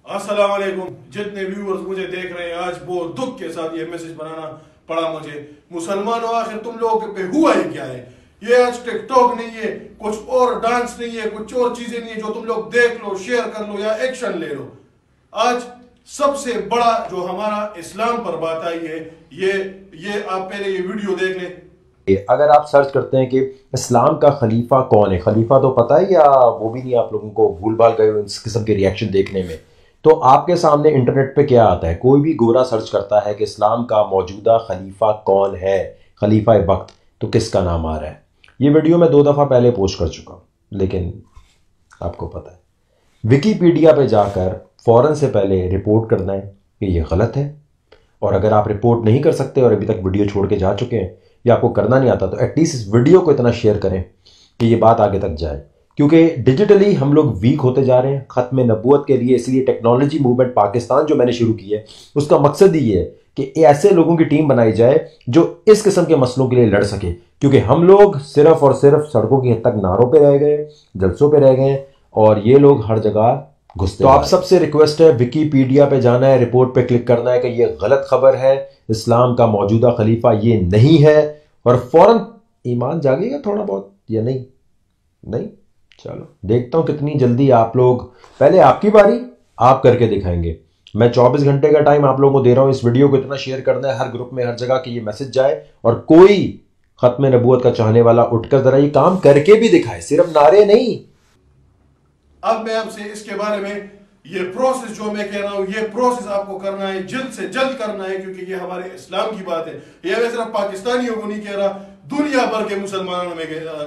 अस्सलाम वालेकुम। जितने व्यूअर्स मुझे देख रहे हैं, आज बहुत दुख के साथ ये मैसेज बनाना पड़ा मुझे। मुसलमानों, आखिर तुम लोगों पे हुआ ही क्या है? ये आज टिकटॉक नहीं है, कुछ और डांस नहीं है, कुछ और चीजें नहीं है जो तुम लोग देख लो, शेयर कर लो या एक्शन ले लो। आज सबसे बड़ा जो हमारा इस्लाम पर बात आई है, ये आप पहले ये वीडियो देख लें। अगर आप सर्च करते हैं कि इस्लाम का खलीफा कौन है, खलीफा तो पता है या वो भी नहीं, आप लोगों को भूल भाल गए इस किस्म के रिएक्शन देखने में, तो आपके सामने इंटरनेट पे क्या आता है? कोई भी गोरा सर्च करता है कि इस्लाम का मौजूदा खलीफा कौन है, खलीफा वक्त, तो किसका नाम आ रहा है? ये वीडियो मैं 2 दफ़ा पहले पोस्ट कर चुका हूँ, लेकिन आपको पता है विकीपीडिया पे जाकर फ़ौरन से पहले रिपोर्ट करना है कि ये गलत है। और अगर आप रिपोर्ट नहीं कर सकते और अभी तक वीडियो छोड़ के जा चुके हैं या आपको करना नहीं आता, तो एटलीस्ट इस वीडियो को इतना शेयर करें कि ये बात आगे तक जाए, क्योंकि डिजिटली हम लोग वीक होते जा रहे हैं ख़त्म नबूवत के लिए। इसलिए टेक्नोलॉजी मूवमेंट पाकिस्तान जो मैंने शुरू की है, उसका मकसद ही है कि ऐसे लोगों की टीम बनाई जाए जो इस किस्म के मसलों के लिए लड़ सके, क्योंकि हम लोग सिर्फ और सिर्फ सड़कों की हद तक नारों पे रह गए, जलसों पे रह गए, और ये लोग हर जगह घुसते। तो आप सबसे रिक्वेस्ट है, विकीपीडिया पे जाना है, रिपोर्ट पे क्लिक करना है कि ये गलत खबर है, इस्लाम का मौजूदा खलीफा ये नहीं है, और फौरन ईमान जागेगा थोड़ा बहुत या नहीं? नहीं? चलो देखता हूं कितनी जल्दी आप लोग, पहले आपकी बारी, आप करके दिखाएंगे। मैं 24 घंटे का टाइम आप लोगों को दे रहा हूं, इस वीडियो को इतना शेयर करना है हर ग्रुप में, हर जगह कि ये मैसेज जाए, और कोई खत्म नबूवत का चाहने वाला उठकर जरा ये काम करके भी दिखाए, सिर्फ नारे नहीं। अब मैं आपसे इसके बारे में ये प्रोसेस जो मैं कह रहा हूं, ये प्रोसेस आपको करना है, जल्द से जल्द करना है, क्योंकि ये हमारे इस्लाम की बात है। ये मैं सिर्फ पाकिस्तानियों को नहीं कह रहा, दुनिया भर के मुसलमानों में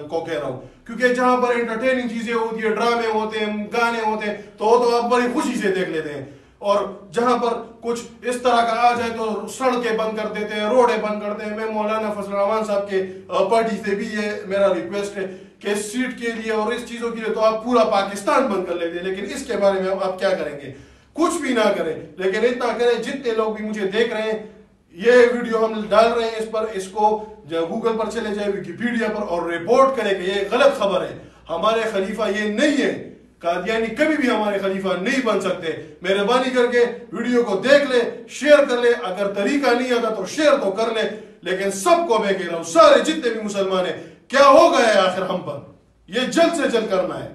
को कह रहा हूं, क्योंकि जहां पर एंटरटेनिंग चीजें होती है, ड्रामे होते हैं, गाने होते हैं, तो आप बड़ी खुशी से देख लेते हैं। और जहां पर कुछ इस तरह का आ जाए तो सड़कें बंद कर देते हैं, रोडें बंद करते हैं। मैं मौलाना फजल रहमान साहब के पार्टी से भी ये मेरा रिक्वेस्ट है कि सीट के लिए और इस चीजों के लिए तो आप पूरा पाकिस्तान बंद कर लेते हैं, लेकिन इसके बारे में आप क्या करेंगे? कुछ भी ना करें, लेकिन इतना करें, जितने लोग भी मुझे देख रहे हैं, ये वीडियो हम डाल रहे हैं इस पर, इसको गूगल पर चले जाए, विकीपीडिया पर, और रिपोर्ट करें कि ये गलत खबर है, हमारे खलीफा ये नहीं है, कादियानी कभी भी हमारे खलीफा नहीं बन सकते। मेहरबानी करके वीडियो को देख ले, शेयर कर ले, अगर तरीका नहीं आता तो शेयर तो कर ले, लेकिन सबको मैं कह रहा हूं, सारे जितने भी मुसलमान हैं, क्या हो गया है आखिर हम पर, ये जल्द से जल्द करना है।